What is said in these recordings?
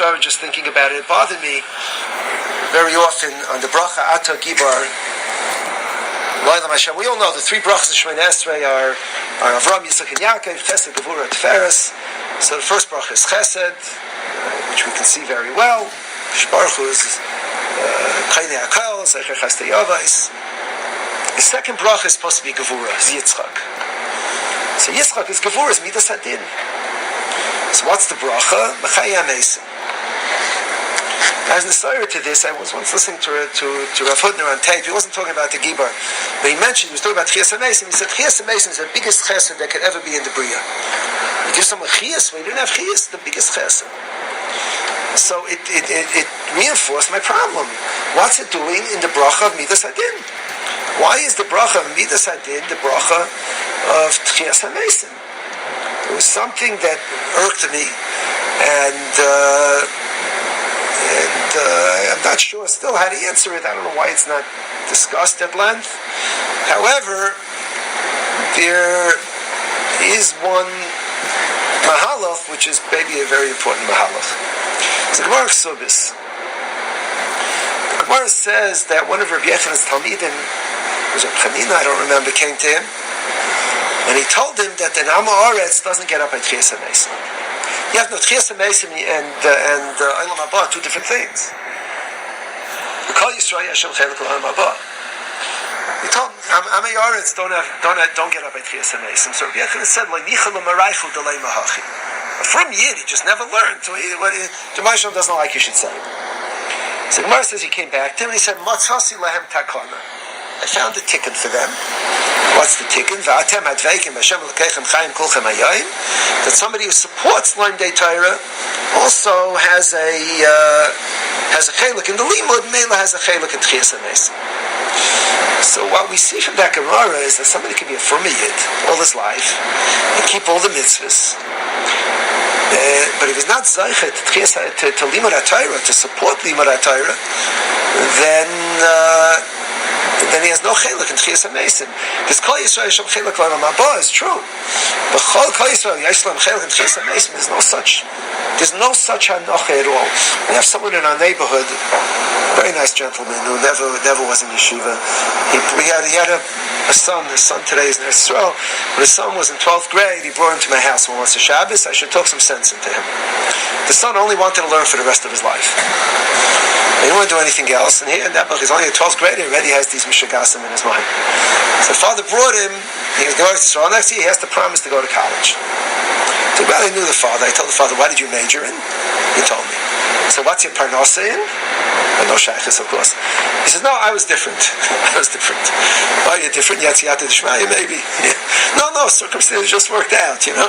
started just thinking about it. It bothered me very often on the bracha Ata Gibar. We all know the three brachas of Shemoneh Esrei are Avram, Yitzchak, and Yaakov, Chesed, Gevurah, Tiferes. So the first bracha is Chesed, which we can see very well. Baruch Hu is Chaynei HaKol, Zecher Chesed Yavais. The second bracha is supposed to be Gevurah, is Yitzchak. So Yitzchak is Gevurah, is Midas Hadin. So what's the bracha? Mechayim Eisim. As an aside to this, I was once listening to Rav Hudner on tape. He wasn't talking about the Gibar, but he was talking about Chiyas HaMeisim. He said Chiyas HaMeisim is the biggest chesed that could ever be in the Bria. You give someone Chiyas, when you didn't have Chiyas, the biggest chesed. So it reinforced my problem. What's it doing in the bracha of Midas Hadin? Why is the bracha of Midas Hadin the bracha of Chiyas HaMeisim? It was something that irked me, and I'm not sure still how to answer it. I don't know why it's not discussed at length. However, there is one mahalach which is maybe a very important mahalach. It's the Gemara Ksubis. The Gemara says that one of Rabbi Yechanan's Talmidim, was Rabbi Chanina, I don't remember, came to him, and he told him that the Am Haaretz doesn't get up at Chiyas HaMeisim. You have no Techelet and Olam Haba, two different things. The Kol Yisroel Hashem Chelik Olam Haba. He told him, Am Haaretz don't get up at Techelet HaMeisim. So Rabbi Yechanan said, Lo nichal u'maraychu delei mahachi. From Yid, he just never learned. So Jemai doesn't like you should say. So Gemara says he came back to him and he said, Matzasi lehem takana. I found a tikkun for them. What's the tikkun? V'atem hadveikim Hashem l'keichem chayim kulchem hayayim. That somebody who supports Lime Day Torah also has a chelik in the limud, Mela has a chelik in Chiyas HaMeisim. So what we see from that Gemara is that somebody can be a firm Yid all his life and keep all the mitzvahs. But if he's not zeichet to limud HaTorah, to support limud HaTorah, then he has no chelik in Chiyas HaMeisim. Because Kol Yisrael Yishem chelik l'Olam Haba is true. But Kol Yisrael Yishem chelik in Chiyas HaMeisim, there's no such hanocha at all. We have someone in our neighborhood, a very nice gentleman who never was in yeshiva. He had a son. His son today is in yisroel. When his son was in 12th grade, he brought him to my house once a Shabbos. I should talk some sense into him. The son only wanted to learn for the rest of his life. He didn't want to do anything else. And he's only a 12th grader. He already has these mishagasim in his mind. So father brought him. He was going to Israel. Next year, he has to promise to go to college. So I knew the father. I told the father, "What did you major in?" He told me. So what's your parnasa in? No shaykhis, of course. He says, "No, I was different. I was different." Oh, you're different? Yatziyat d'shmaya, maybe. Yeah. No, circumstances just worked out, you know.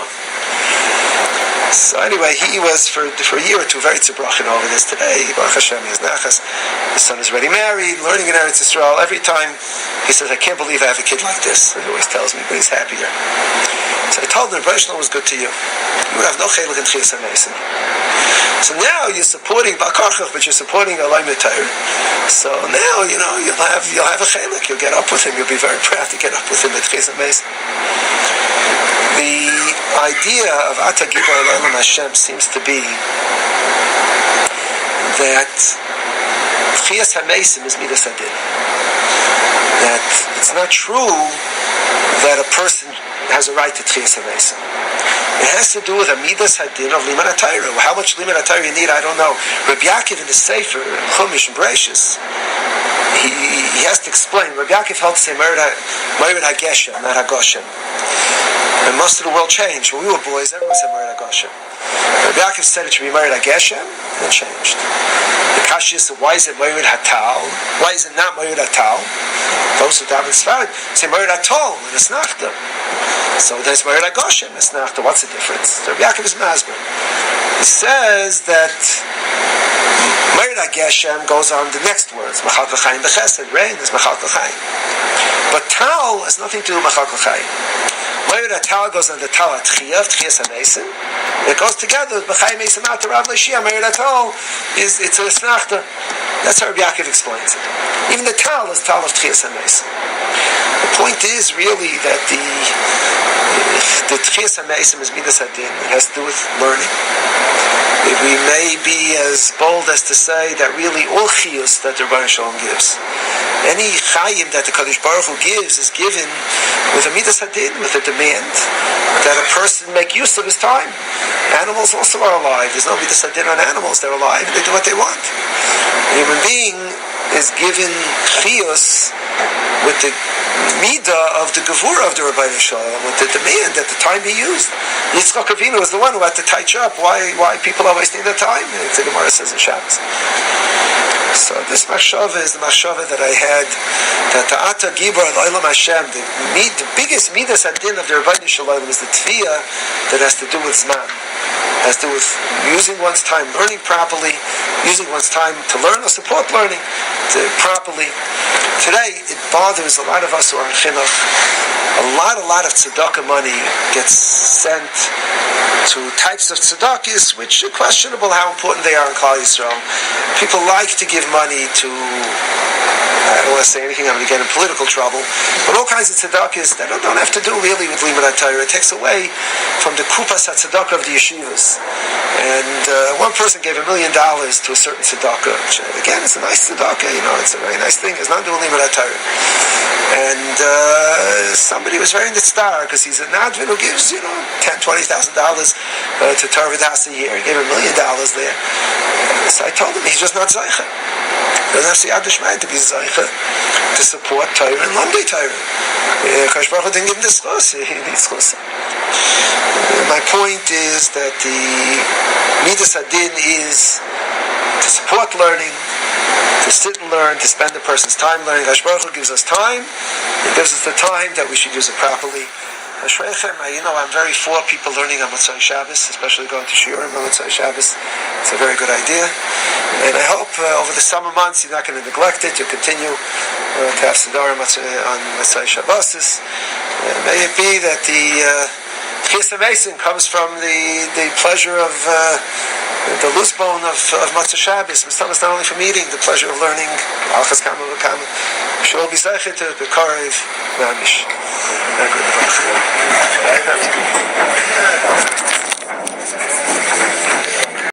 So anyway, he was for a year or two very tzibrochen over this. Today, Baruch Hashem, he has nachas. His son is already married, learning in Eretz Yisrael. Every time he says, "I can't believe I have a kid like this." He always tells me, but he's happier. So I told him, the Rebbeinu was good to you. You would have no chelik in Chiyas HaMeisim. So now you're supporting Bakarchach, but you're supporting Alay Torah. So now, you'll have a chelik. You'll get up with him. You'll be very proud to get up with him at Chiyas HaMeisim. The idea of Ata Gibar Elohim Hashem seems to be that Chiyas HaMeisim is Midas Hadin. That it's not true that a person has a right to Chiyas HaMeisim. It has to do with a Midas Hadin of Limud HaTorah. How much Limud HaTorah you need, I don't know. Rabbi Yaakov in the Sefer, in Chumash and Bereshis, he has to explain. Rabbi Yaakov held to say Merid HaGeshem, not HaGoshem. And most of the world changed. When we were boys, everyone said Merid HaGoshem. Rabbi Yaakov said it should be Merid HaGeshem, and it changed. The Kashi is, why is it Merid HaTal? Why is it not Merid HaTal? Those who daven Sfarad say Merid HaTol, and it's Nachta. So there's Merid HaGoshem, it's Nachta. What's the difference? Rabbi Yaakov is Masber. He says that Merid HaGeshem goes on the next words. Machal K'chaim B'chesed. Rain is Machal K'chaim. But Tal has nothing to do with Machal K'chaim. Merid HaTal goes on the Tal HaTchiyah, Tchiyas HaMeisim. It goes together. It's a snachta. That's how Rabbi Yaakov explains it. Even the tal is tal of Tchias HaMesim. The point is really that the Tchias HaMesim is Midas Hadin. It has to do with learning. We may be as bold as to say that really all chiyus that the Rebbeinu Shalom gives, any chayim that the Kadosh Baruch Hu gives, is given with a Midas Hadin, with a demand that a person make use of his time. Animals also are alive. There's no Midas Hadin on animals. They're alive. They do what they want. A human being is given chiyus with the midah of the gevura of the Rebbeinu Shalom, with the demand at the time he used. Yitzchak Avinu was the one who had to touch up why people are wasting their time. The Gemara says in Shabbos. So this mashava is the mashava that I had, that the Ata Gibor L'Olam Hashem, the biggest midas hadin of the Rebbeinu Shalom is the tviyah that has to do with zman, has to do with using one's time, learning properly, using one's time to learn or support learning properly. Today, it bothers a lot of us who are in chinuch. A lot of tzedakah money gets sent to types of tzedakahs which are questionable how important they are in Klal Yisrael. People like to give money to, I don't want to say anything, I'm going to get in political trouble, but all kinds of tzedakahs that don't have to do really with Limud HaTorah. It takes away from the kupas HaTzedakah of the yeshivas. And one person gave $1 million to a certain tzedakah, which again, it's a nice tzedakah, it's a very nice thing. It's not doing Limud HaTorah. And somebody was very nitzar because he's an advin who gives, $10,000-$20,000 to Torah Vodas a year. He gave $1 million there. So I told him he's just not zeicha. He doesn't have to Yad Shmai to be zeicha to support Torah and Lamdei Torah. Kadosh Baruch Hu didn't give him this chus. He needs chus. My point is that the Midas Hadin is to support learning, to sit and learn, to spend a person's time learning. Kadosh Baruch Hu gives us time. He gives us the time that we should use it properly. I'm very for people learning on Motzei Shabbos, especially going to shiurim on Motzei Shabbos. It's a very good idea. And I hope over the summer months you're not going to neglect it. You'll continue to have Siddur on Motzei Shabbos. May it be that the Tchias HaMesim comes from the pleasure of the loose bone of Motzei Shabbos. It's not only from eating, the pleasure of learning. Alchas Kama V'Kama. Should be zeichet to the Karev Mamish.